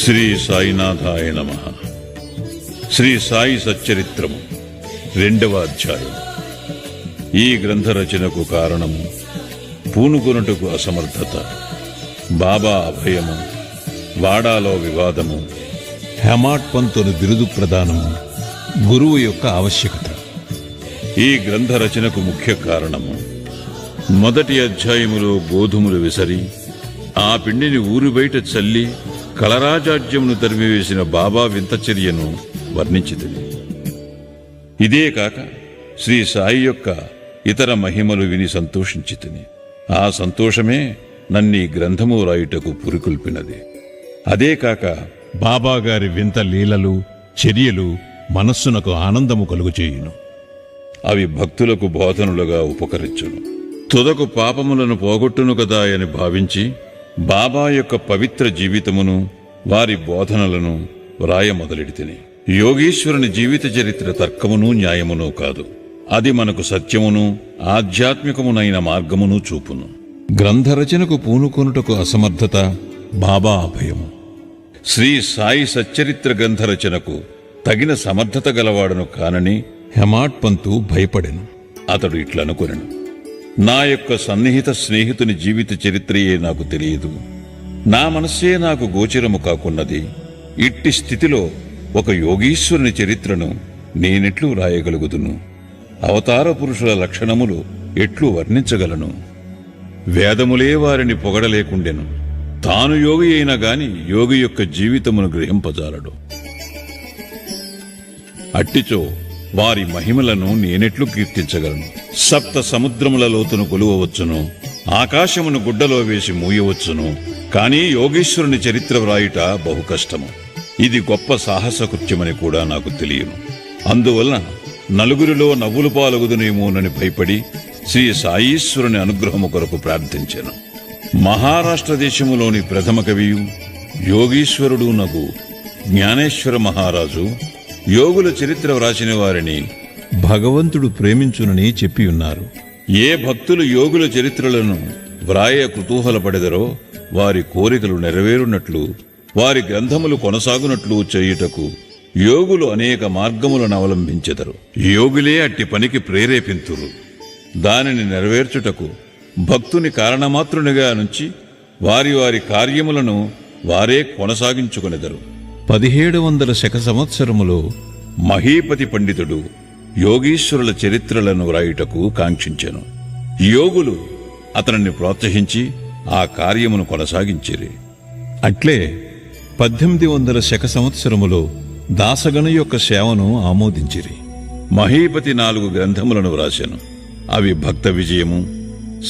శ్రీ సాయినాథాయ నమః. శ్రీ సాయి సచ్చరిత్రము 2వ అధ్యాయం. ఈ గ్రంథ రచనకు కారణము పూనుకొనుటకు అసమర్థత, బాబా అభయము, వాడాలో వివాదము, హెమాడ్ పంతును బిరుదు ప్రదానము, గురువు యొక్క ఆవశ్యకత. ఈ గ్రంథ రచనకు ముఖ్య కారణము మొదటి అధ్యాయములో గోధుమలు విసరి ఆ పిండిని ఊరు బయట చల్లి కలరాజాడ్యమును తరిమివేసిన బాబా వింత చర్యను వర్ణించితిని. ఇదే కాక శ్రీ సాయి యొక్క ఇతర మహిమలు విని సంతోషించితిని. ఆ సంతోషమే నన్నీ గ్రంథము రాయుటకు పురికొల్పినది. అదే కాక బాబాగారి వింత లీలలు, చర్యలు మనస్సునకు ఆనందము కలుగుచేయును. అవి భక్తులకు బోధనులుగా ఉపకరించును. తుదకు పాపములను పోగొట్టును కదా అని భావించి బాబా యొక్క పవిత్ర జీవితమును, వారి బోధనలను వ్రాయ మొదలెడితిని. యోగీశ్వరుని జీవిత చరిత్ర తర్కమును న్యాయమును కాదు, అది మనకు సత్యమును ఆధ్యాత్మికమునైన మార్గమును చూపును. గ్రంథరచనకు పూనుకొనుటకు అసమర్థత, బాబా అభయము. శ్రీ సాయి సచ్చరిత్ర గ్రంథరచనకు తగిన సమర్థత గలవాడను కానని హెమాడ్ పంతు భయపడెను. అతడు ఇట్లనుకొనెను: నా యొక్క సన్నిహిత స్నేహితుని జీవిత చరిత్రయే నాకు తెలియదు, నా మనస్సే నాకు గోచరము కాకున్నది. ఇట్టి స్థితిలో ఒక యోగీశ్వరుని చరిత్రను నేనెట్లు రాయగలుగుదును? అవతార పురుషుల లక్షణములు ఎట్లు వర్ణించగలను? వేదములే వారిని పొగడలేకుండెను. తాను యోగి అయినా గాని యోగి యొక్క జీవితమును గ్రహింపజాలడు. అట్టిచో వారి మహిమలను నేనెట్లు కీర్తించగలను? సప్త సముద్రముల లోతును కొలువవచ్చును, ఆకాశమును గుడ్డలో వేసి మూయవచ్చును, కానీ యోగీశ్వరుని చరిత్ర వ్రాయుట బహు కష్టము. ఇది గొప్ప సాహస కృత్యమని కూడా నాకు తెలియను. అందువలన నలుగురిలో నవ్వులు పాలగుదునేమోనని భయపడి శ్రీ సాయీశ్వరుని అనుగ్రహము కొరకు ప్రార్థించాను. మహారాష్ట్ర దేశములోని ప్రథమ కవియు యోగీశ్వరుడు నగు జ్ఞానేశ్వర మహారాజు యోగుల చరిత్ర వ్రాసిన వారిని భగవంతుడు ప్రేమించునని చెప్పియున్నారు. ఏ భక్తులు యోగుల చరిత్రలను వ్రాయ కుతూహలపడెదరో వారి కోరికలు నెరవేరునట్లు, వారి గ్రంథములు కొనసాగునట్లు చేయుటకు యోగులు అనేక మార్గములను అవలంబించెదరు. యోగులే అట్టి పనికి ప్రేరేపింతురు. దానిని నెరవేర్చుటకు భక్తుని కారణమాత్రునిగా నుంచి వారి వారి కార్యములను వారే కొనసాగించుకొనెదరు. 1700 శక సంవత్సరములో మహీపతి పండితుడు యోగీశ్వరుల చరిత్రలను వ్రాయుటకు కాంక్షించెను. యోగులు అతనిని ప్రోత్సహించి ఆ కార్యమును కొనసాగించిరి. అట్లే 1800 శక సంవత్సరములో దాసగను యొక్క సేవను ఆమోదించిరి. మహీపతి 4 గ్రంథములను వ్రాసెను. అవి భక్త విజయము,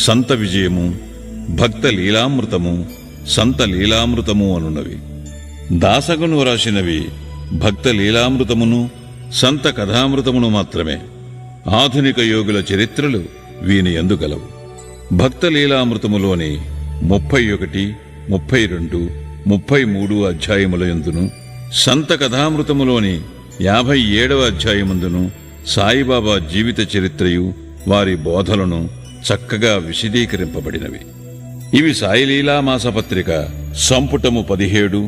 సంత విజయము, భక్త లీలామృతము, సంత లీలామృతము అనున్నవి. దాసగను వ్రాసినవి భక్త లీలామృతమును, సంత కథామృతమును మాత్రమే. ఆధునిక యోగుల చరిత్రలు వీని యందు గలవు. భక్త లీలామృతములోని 31, 32, 33 అధ్యాయముల యందును, సంత కథామృతములోని 57వ అధ్యాయమందును సాయిబాబా జీవిత చరిత్రయు వారి బోధలను చక్కగా విశదీకరింపబడినవి. ఇవి సాయిలీలా మాసపత్రిక సంపుటము 17,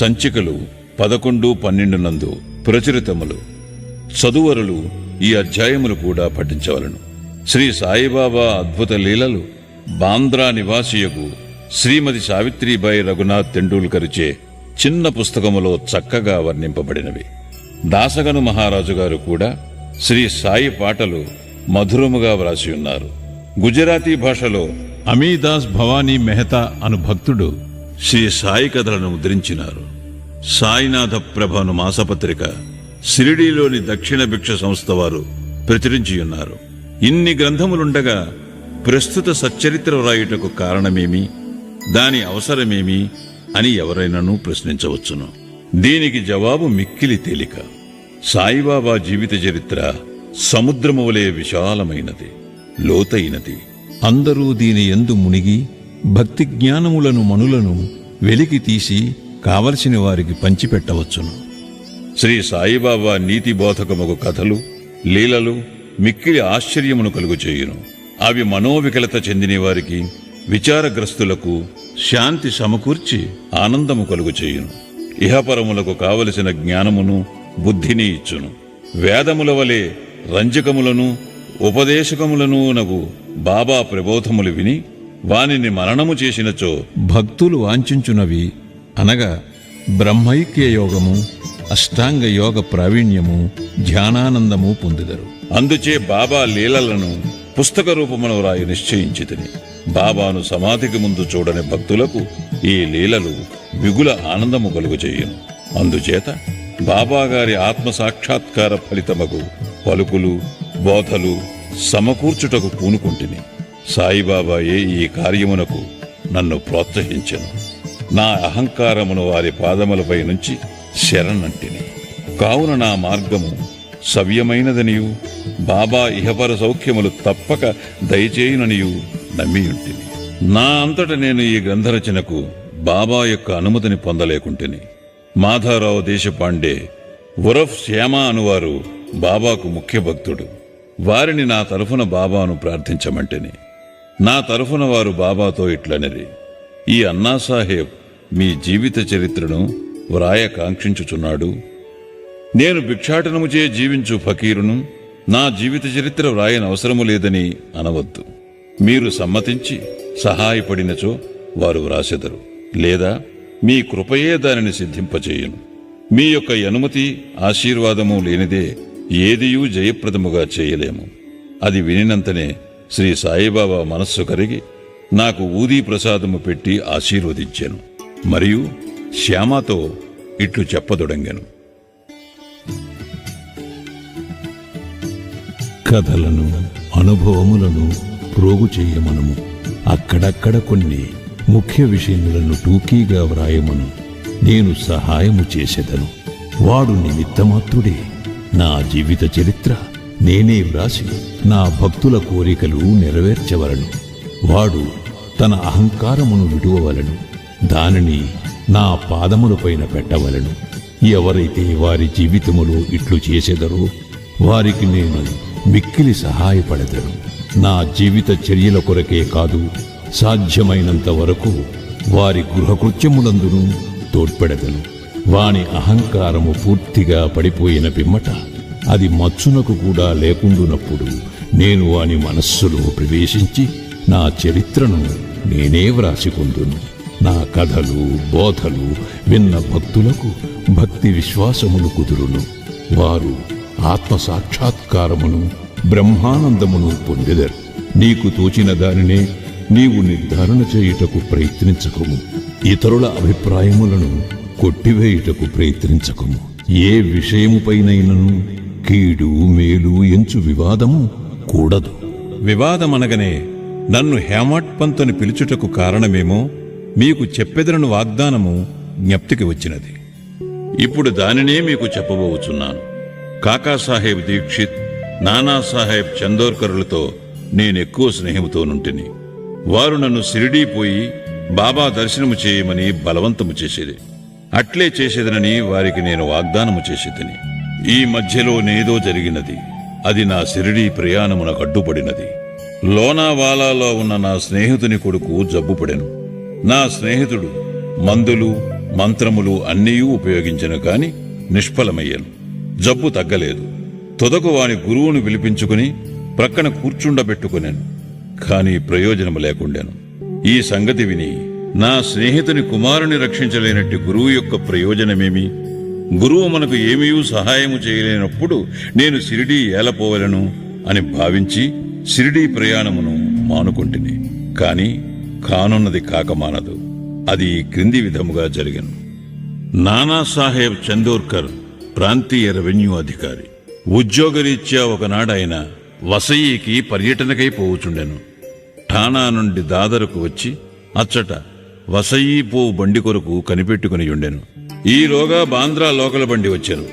సంచికలు 11, 12 నందు ప్రచురితములు. చదువరులు ఈ అధ్యాయములు కూడా పఠించవలను. శ్రీ సాయిబాబా అద్భుత లీలలు బాంద్రా నివాసియగు శ్రీమతి సావిత్రిబాయి రఘునాథ్ తెండూల్కర్చే చిన్న పుస్తకములో చక్కగా వర్ణింపబడినవి. దాసగను మహారాజు గారు కూడా శ్రీ సాయి పాటలు మధురముగా వ్రాసి ఉన్నారు. గుజరాతీ భాషలో అమీదాస్ భవానీ మెహతా అను భక్తుడు శ్రీ సాయి కథలను ముద్రించినారు. సాయినాథ ప్రభను మాసపత్రిక షిరిడీలోని దక్షిణ భిక్ష సంస్థ వారు ప్రచురించియున్నారు. ఇన్ని గ్రంథములుండగా ప్రస్తుత సచ్చరిత్ర వ్రాయుటకు కారణమేమి, దాని అవసరమేమి అని ఎవరైనాను ప్రశ్నించవచ్చును. దీనికి జవాబు మిక్కిలి తేలిక. సాయిబాబా జీవిత చరిత్ర సముద్రము వలె విశాలమైనది, లోతైనది. అందరూ దీని యందు మునిగి భక్తి జ్ఞానములను మనులను వెలికి తీసి కావలసిన వారికి పంచిపెట్టవచ్చును. శ్రీ సాయిబాబా నీతి బోధకముగు కథలు, లీలలు మిక్కిలి ఆశ్చర్యమును కలుగుచేయును. అవి మనోవికలత చెందిన వారికి, విచారగ్రస్తులకు శాంతి సమకూర్చి ఆనందము కలుగుచేయును. ఇహపరములకు కావలసిన జ్ఞానమును బుద్ధిని ఇచ్చును. వేదముల వలె రంజకములను ఉపదేశకములను నగు బాబా ప్రబోధములు విని వానిని మననము చేసినచో భక్తులు వాంఛించునవి అనగా బ్రహ్మైక్య యోగము, అష్టాంగ యోగ ప్రావీణ్యము, ధ్యానానందము పొందుదరు. అందుచే బాబా లీలలను పుస్తక రూపమును రాయి నిశ్చయించితిని. బాబాను సమాధికి ముందు చూడని భక్తులకు ఈ లీలలు మిగుల ఆనందము కలుగజేయును. అందుచేత బాబాగారి ఆత్మసాక్షాత్కార ఫలితమగు పలుకులు, బోధలు సమకూర్చుటకు పూనుకుంటుని. సాయిబాబాయే ఈ కార్యమునకు నన్ను ప్రోత్సహించెను. నా అహంకారమును వారి పాదములపై నుంచి శరణంటిని. కావున నా మార్గము సవ్యమైనదనియు బాబా ఇహపర సౌఖ్యములు తప్పక దయచేయుననియు నమ్మియుంటిని. నా అంతట నేను ఈ గ్రంథరచనకు బాబా యొక్క అనుమతిని పొందలేకుంటిని. మాధవరావు దేశపాండే ఉరఫ్ శ్యామ అనువారు బాబాకు ముఖ్య భక్తుడు. వారిని నా తరఫున బాబాను ప్రార్థించమంటిని. నా తరఫున వారు బాబాతో ఇట్లనిరి: ఈ అన్నాసాహెబ్ మీ జీవిత చరిత్రను వ్రాయ కాంక్షించుచున్నాడు. నేను భిక్షాటనముచే జీవించు ఫకీరును, నా జీవిత చరిత్ర వ్రాయనవసరము లేదని అనవద్దు. మీరు సమ్మతించి సహాయపడినచో వారు వ్రాసెదరు, లేదా మీ కృపయే దానిని సిద్ధింపచేయును. మీ యొక్క అనుమతి ఆశీర్వాదము లేనిదే ఏదియూ జయప్రదముగా చేయలేము. అది వినినంతనే శ్రీ సాయిబాబా మనస్సు కరిగి నాకు ఊదీ ప్రసాదము పెట్టి ఆశీర్వదించాను. మరియు శ్యామతో ఇట్లు చెప్పదొడంగాను: కథలను, అనుభవములను ప్రోగు చేయమనము. అక్కడక్కడ కొన్ని ముఖ్య విషయములను టూకీగా వ్రాయమను. నేను సహాయము చేసేదను. వాడు నిమిత్తమాత్రుడే. నా జీవిత చరిత్ర నేనే వ్రాసి నా భక్తుల కోరికలు నెరవేర్చవలను. వాడు తన అహంకారమును విడువవలను. దానిని నా పాదములపైన పెట్టవలను. ఎవరైతే వారి జీవితములో ఇట్లు చేసేదరో వారికి నేను మిక్కిలి సహాయపడదను. నా జీవిత చర్యల కొరకే కాదు, సాధ్యమైనంత వరకు వారి గృహకృత్యములందును తోడ్పెడదను. వాని అహంకారము పూర్తిగా పడిపోయిన పిమ్మట అది మచ్చునకు కూడా లేకుండునప్పుడు నేను వాని మనస్సులో ప్రవేశించి నా చరిత్రను నేనే వ్రాసికొందును. నా కథలు, బోధలు విన్న భక్తులకు భక్తి విశ్వాసములు కుదురును. వారు ఆత్మసాక్షాత్కారమును, బ్రహ్మానందమును పొందెదరు. నీకు తోచిన దానినే నీవు నిర్ధారణ చేయుటకు ప్రయత్నించకుము. ఇతరుల అభిప్రాయములను కొట్టివేయుటకు ప్రయత్నించకుము. ఏ విషయముపైనైనను కీడు మేలు ఎంచు వివాదము కూడదు. వివాదమనగనే నన్ను హేమాడ్ పంతుని పిలుచుటకు కారణమేమో మీకు చెప్పెదరను వాగ్దానము జ్ఞప్తికి వచ్చినది. ఇప్పుడు దానినే మీకు చెప్పబోచున్నాను. కాకాసాహెబ్ దీక్షిత్, నానాసాహెబ్ చందోర్కరులతో నేనెక్కువ స్నేహముతో నుంటిని. వారు నన్ను షిరిడీ పోయి బాబా దర్శనము చేయమని బలవంతము చేసేది. అట్లే చేసేదనని వారికి నేను వాగ్దానము చేసేదని. ఈ మధ్యలో నేదో జరిగినది. అది నా షిరిడీ ప్రయాణమునకు అడ్డుపడినది. లోనావాలాలో ఉన్న నా స్నేహితుని కొడుకు జబ్బుపడెను. నా స్నేహితుడు మందులు, మంత్రములు అన్నీయూ ఉపయోగించెను కాని నిష్ఫలమయ్యాను. జబ్బు తగ్గలేదు. తొదకు వాని గురువును పిలిపించుకుని ప్రక్కన కూర్చుండబెట్టుకున్నాను. కాని ప్రయోజనము లేకుండాను. ఈ సంగతి విని నా స్నేహితుని కుమారుని రక్షించలేనట్టి గురువు యొక్క ప్రయోజనమేమి? గురువు మనకు ఏమీ సహాయము చేయలేనప్పుడు నేను షిరిడీ ఏలపోవలను అని భావించి షిరిడీ ప్రయాణమును మానుకుంటుని. కాని కానున్నది కాకమానదు. అది క్రింది విధముగా జరిగను. నానాసాహెబ్ చందోర్కర్ ప్రాంతీయ రెవెన్యూ అధికారి. ఉద్యోగరీత్యా ఒకనాడాయన వసయికి పర్యటనకై పోవుచుండెను. ఠానా నుండి దాదరకు వచ్చి అచ్చట వసయి పోవు బండి కొరకు కనిపెట్టుకుని ఉండెను. ఈలోగా బాంద్రా లోకల బండి వచ్చాను.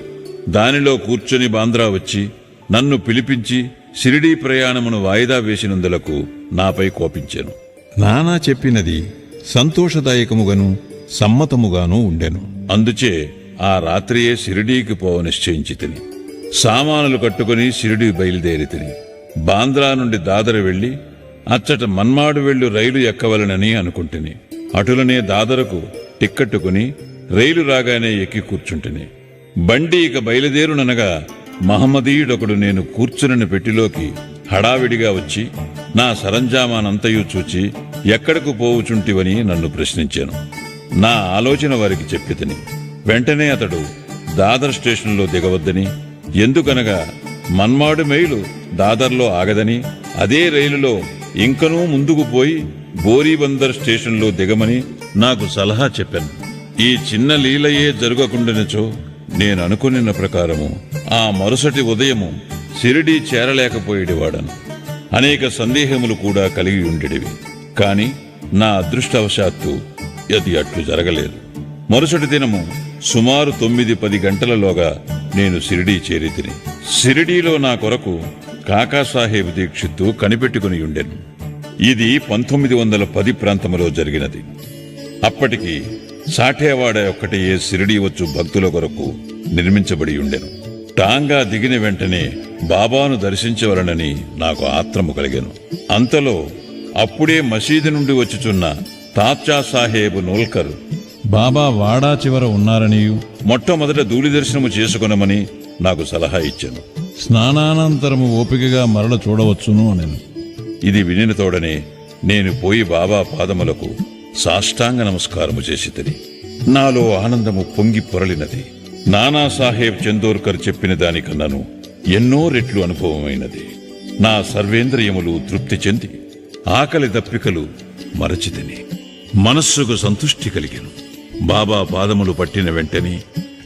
దానిలో కూర్చొని బాంద్రా వచ్చి నన్ను పిలిపించి షిరిడీ ప్రయాణమును వాయిదా వేసినందులకు నాపై కోపించాను. నానా చెప్పినది సంతోషదాయకముగాను సమ్మతముగాను ఉండెను. అందుచే ఆ రాత్రియే షిరిడీకి పోవ నిశ్చయించి తిని సామానులు కట్టుకుని షిరిడీ బయలుదేరి తిని బాంద్రా నుండి దాదర వెళ్లి అచ్చట మన్మాడు వెళ్ళు రైలు ఎక్కవలనని అనుకుంటుని. అటులనే దాదరకు టిక్కట్టుకుని రైలు రాగానే ఎక్కి కూర్చుంటిని. బండి ఇక బయలుదేరుననగా మహమ్మదీయుడొకడు నేను కూర్చుని పెట్టిలోకి హడావిడిగా వచ్చి నా సరంజామానంతయు చూచి ఎక్కడకు పోవుచుంటివని నన్ను ప్రశ్నించాను. నా ఆలోచన వారికి చెప్పితిని. వెంటనే అతడు దాదర్ స్టేషన్లో దిగవద్దని, ఎందుకనగా మన్మాడు మైలు దాదర్లో ఆగదని, అదే రైలులో ఇంకనూ ముందుకు పోయి బోరీబందర్ స్టేషన్లో దిగమని నాకు సలహా చెప్పాను. ఈ చిన్న లీలయే జరగకుండానచో నేను అనుకున్న ప్రకారము ఆ మరుసటి ఉదయము షిరిడీ చేరలేకపోయేవాడను. అనేక సందేహములు కూడా కలిగి ఉండేవి. కాని నా అదృష్టవశాత్తు అది అట్లు జరగలేదు. మరుసటి దినము సుమారు 9-10 గంటలలోగా నేను షిరిడీ చేరితిని. షిరిడీలో నా కొరకు కాకాసాహెబ్ దీక్షిత్తు కనిపెట్టుకుని ఉండెను. ఇది 1910 ప్రాంతంలో జరిగినది. అప్పటికి సాఠేవాడ ఒక్కటియే షిరిడీ వచ్చు భక్తుల కొరకు నిర్మించబడి ఉండెను. టాంగా దిగిన వెంటనే బాబాను దర్శించవలనని నాకు ఆత్రము కలిగెను. అంతలో అప్పుడే మసీదు నుండి వచ్చుచున్న తాత్యా సాహెబ్ నోల్కర్ బాబా వాడా చివర ఉన్నారనియు మొట్టమొదట ధూళి దర్శనము చేసుకొనమని నాకు సలహా ఇచ్చాను. స్నానానంతరము ఓపికగా మరల చూడవచ్చును అనెను. ఇది వినిన తోడనే నేను పోయి బాబా పాదములకు సాష్టాంగ నమస్కారము చేసితిని. నాలో ఆనందము పొంగి పొరలినది. నానాసాహెబ్ చందోర్కర్ చెప్పిన దానికన్నాను ఎన్నో రెట్లు అనుభవమైనది. నా సర్వేంద్రియములు తృప్తి చెంది ఆకలి దప్పికలు మరచితిని. మనస్సుకు సంతుష్టి కలిగెను. బాబా పాదములు పట్టిన వెంటనే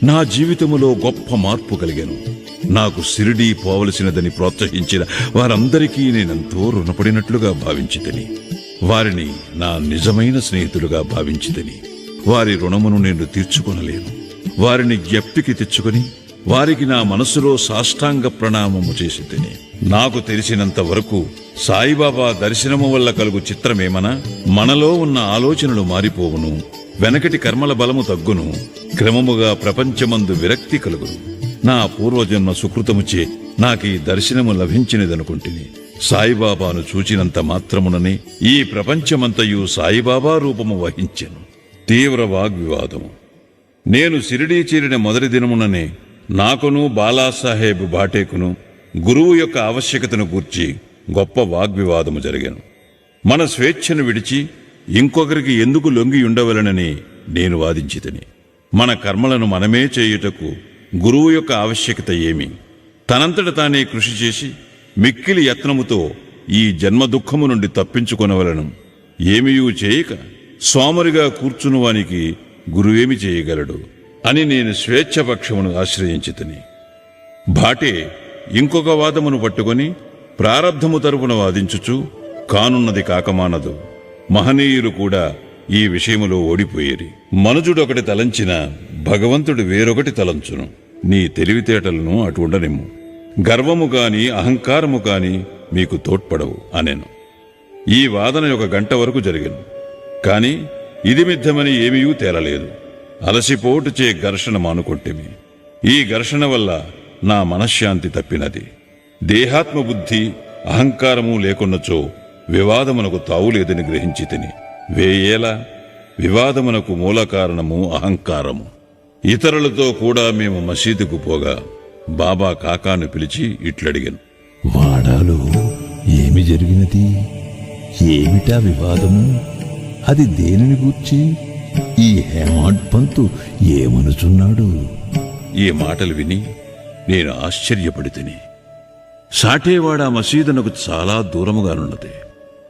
నా జీవితములో గొప్ప మార్పు కలిగెను. నాకు షిరిడీ పోవలసినదని ప్రోత్సహించిన వారందరికీ నేనెంతో రుణపడినట్లుగా భావించితిని. వారిని నా నిజమైన స్నేహితులుగా భావించితిని. వారి రుణమును నేను తీర్చుకొనలేను. వారిని జ్ఞప్తికి తెచ్చుకొని వారికి నా మనసులో సాష్టాంగ ప్రణామము చేసితిని. నాకు తెలిసినంత వరకు సాయిబాబా దర్శనము వల్ల కలుగు చిత్రమేమనా, మనలో ఉన్న ఆలోచనలు మారిపోవును, వెనకటి కర్మల బలము తగ్గును, క్రమముగా ప్రపంచమందు విరక్తి కలుగును. నా పూర్వజన్మ సుకృతముచే నాకీ దర్శనము లభించినదనుకుంటుని. సాయిబాబాను చూచినంత మాత్రముననే ఈ ప్రపంచమంతయు సాయిబాబా రూపము వహించెను. తీవ్ర వాగ్వివాదము. నేను షిరిడీ చేరిన మొదటి దినముననే నాకును బాలాసాహెబ్ భాటేకును గురువు యొక్క ఆవశ్యకతను గూర్చి గొప్ప వాగ్వివాదము జరిగాను. మన స్వేచ్ఛను విడిచి ఇంకొకరికి ఎందుకు లొంగి ఉండవలనని నేను వాదించితిని. మన కర్మలను మనమే చేయుటకు గురువు యొక్క ఆవశ్యకత ఏమి? తనంతట తానే కృషి చేసి మిక్కిలి యత్నముతో ఈ జన్మ దుఃఖము నుండి తప్పించుకొనవలను. ఏమీయూ చేయక సోమరిగా కూర్చునువానికి గురువేమి చేయగలడు అని నేను స్వేచ్ఛపక్షమును ఆశ్రయించితిని. భాటే ఇంకొక వాదమును పట్టుకొని ప్రారబ్ధము తరపున వాదించుచు కానున్నది కాకమానదు. మహనీయులు కూడా ఈ విషయములో ఓడిపోయేరి. మనుజుడొకటి తలంచిన భగవంతుడు వేరొకటి తలంచును. నీ తెలివితేటలను అటు ఉండనిమ్ము. గర్వము కాని అహంకారము కాని మీకు తోడ్పడవు అనెను. ఈ వాదన 1 గంట వరకు జరిగెను. కాని ఇది మిథ్యమని ఏమీయూ తేలలేదు. అలసిపోటుచే ఘర్షణ మానుకొంటిమి. ఈ ఘర్షణ వల్ల నా మనశ్శాంతి తప్పినది. దేహాత్మబుద్ధి అహంకారము లేకున్నచో వివాదమునకు తావులేదని గ్రహించి తిని. వేయేలా వివాదమునకు మూల కారణము అహంకారము. ఇతరులతో కూడా మేము మసీదుకు పోగా బాబా కాకాను పిలిచి ఇట్లడిగాను. వాడాలో ఏమి జరిగినది? ఏమిటా వివాదము? అది దేనిని గూర్చి? ఈ హేమాడ్ పంతు ఏమనుచున్నాడు? ఈ మాటలు విని నేను ఆశ్చర్యపడితిని. సాఠేవాడ మసీదునకు చాలా దూరముగానున్నది.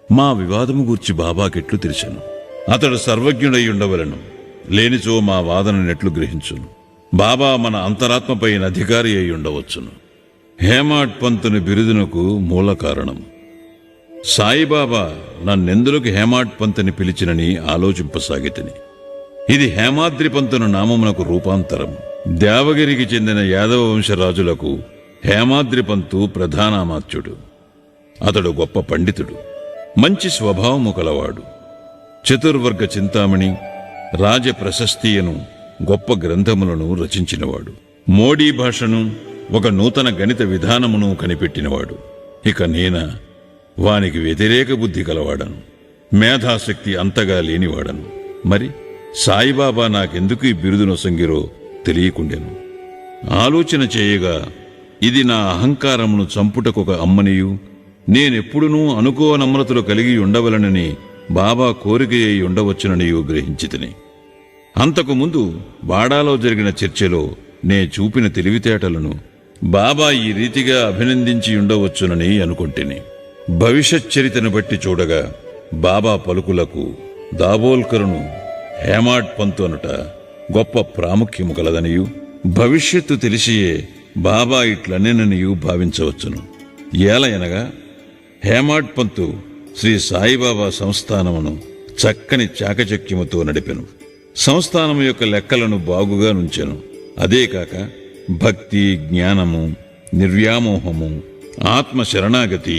మా వివాదము గూర్చి బాబాకెట్లు తెలిసెను. అతడు సర్వజ్ఞుడై ఉండవలను, లేనిచో మా వాదన నెట్లు గ్రహించును. బాబా మన అంతరాత్మపైన అధికారి అయి ఉండవచ్చును. హేమాడ్ పంతుని బిరుదునకు మూల కారణం సాయిబాబా నన్నెందులకు హేమాడ్ పంతుని పిలిచినని ఆలోచింపసాగితిని. ఇది హేమాద్రి పంతును నామమునకు రూపాంతరం. దేవగిరికి చెందిన యాదవ వంశరాజులకు హేమాద్రి పంతు ప్రధానామాత్యుడు. అతడు గొప్ప పండితుడు, మంచి స్వభావము కలవాడు. చతుర్వర్గ చింతామణి, రాజ ప్రశస్తియను గొప్ప గ్రంథములను రచించినవాడు. మోడీ భాషను, ఒక నూతన గణిత విధానమును కనిపెట్టినవాడు. ఇక నేనా వానికి వ్యతిరేక బుద్ధి కలవాడను, మేధాశక్తి అంతగా లేనివాడను. మరి సాయిబాబా నాకెందుకు ఈ బిరుదు నొసంగిరో తెలియకుండెను. ఆలోచన చేయగా ఇది నా అహంకారమును చంపుటకొక అమ్మనియు నేనెప్పుడునూ అనుకోనమ్రతలు కలిగి ఉండవలనని బాబా కోరిక అయి ఉండవచ్చుననియు గ్రహించితిని. అంతకుముందు బాడాలో జరిగిన చర్చలో నే చూపిన తెలివితేటలను బాబా ఈ రీతిగా అభినందించి ఉండవచ్చునని అనుకొంటిని. భవిష్యచ్చరితను బట్టి చూడగా బాబా పలుకులకు దాబోల్కరును హేమాడ్ పంతు అనుట గొప్ప ప్రాముఖ్యము కలదనియు భవిష్యత్తు తెలిసియే బాబా ఇట్లనేననియు భావించవచ్చును. ఏలయనగా హేమాడ్ పంతు శ్రీ సాయిబాబా సంస్థానమును చక్కని చాకచక్యముతో నడిపెను. సంస్థానము యొక్క లెక్కలను బాగుగా నుంచెను. అదేకాక భక్తి, జ్ఞానము, నిర్వ్యామోహము, ఆత్మ శరణాగతి,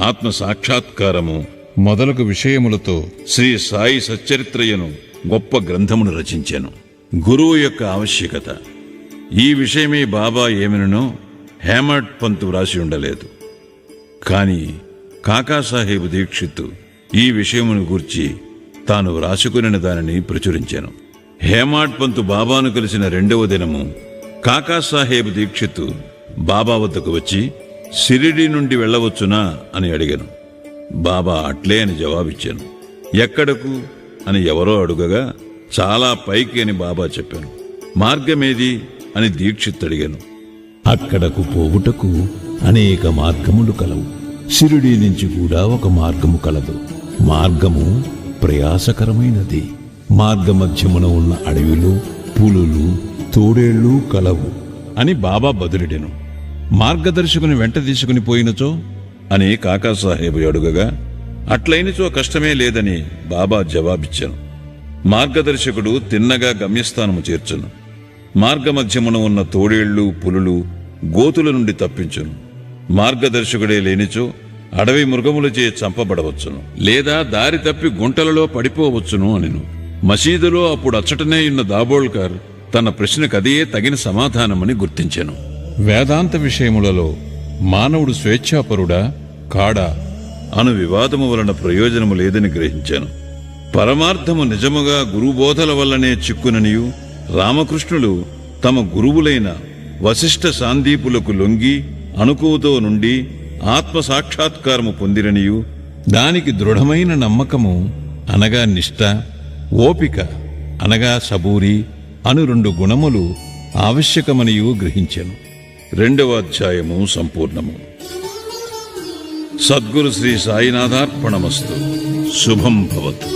ఆత్మ సాక్షాత్కారము మొదలగు విషయములతో శ్రీ సాయి సచ్చరిత్రయను గొప్ప గ్రంథమును రచించెను. గురువు యొక్క ఆవశ్యకత ఈ విషయమే బాబా ఏమనో హేమాడ్ పంతు వ్రాసి ఉండలేదు. కాని కాకాసాహెబ్ దీక్షిత్ ఈ విషయమును గూర్చి తాను వ్రాసుకుని దానిని ప్రచురించాను. హేమాడ్ పంతు బాబాను కలిసిన 2వ దినము కాకాసాహెబ్ దీక్షిత్ బాబా వద్దకు వచ్చి షిరిడీ నుండి వెళ్ళవచ్చునా అని అడిగాను. బాబా అట్లే అని జవాబిచ్చాను. ఎక్కడకు అని ఎవరో అడుగగా చాలా పైకి అని బాబా చెప్పాను. మార్గమేది అని దీక్షిత్ అడిగాను. అక్కడకు పోవుటకు అనేక మార్గములు కలవు. షిరిడీ నుంచి కూడా ఒక మార్గము కలదు. మార్గము ప్రయాసకరమైనది. మార్గమధ్యమున ఉన్న అడవిలో పులులు, తోడేళ్లు కలవు అని బాబా బదులిడెను. మార్గదర్శకుని వెంట తీసుకుని పోయినచో అని కాకాసాహెబ్ అడుగగా అట్లయినచో కష్టమే లేదని బాబా జవాబిచ్చాను. మార్గదర్శకుడు తిన్నగా గమ్యస్థానము చేర్చును. మార్గమధ్యమున ఉన్న తోడేళ్లు, పులులు గోతుల నుండి తప్పించును. మార్గదర్శకుడే లేనిచో అడవి మృగములచే చంపబడవచ్చును, లేదా దారి తప్పి గుంటలలో పడిపోవచ్చును అనిను. మసీదులో అప్పుడు అచ్చటనే ఉన్న దాబోల్కర్ తన ప్రశ్నకదే తగిన సమాధానమని గుర్తించెను. వేదాంత విషయములలో మానవుడు స్వేచ్ఛాపరుడా కాడా అను వివాదము వలన ప్రయోజనము లేదని గ్రహించాను. పరమార్థము నిజముగా గురుబోధల వల్లనే చిక్కుననియు రామకృష్ణులు తమ గురువులైన వశిష్ఠ సాందీపులకు లొంగి అనుకువతో నుండి ఆత్మసాక్షాత్కారము పొందిరనియు దానికి దృఢమైన నమ్మకము అనగా నిష్ఠ, ఓపిక అనగా సబూరి అను 2 గుణములు ఆవశ్యకమనియు గ్రహించెను. 2వ అధ్యాయము సంపూర్ణము. సద్గురు శ్రీ సాయినాథార్పణమస్తు. శుభం భవతు.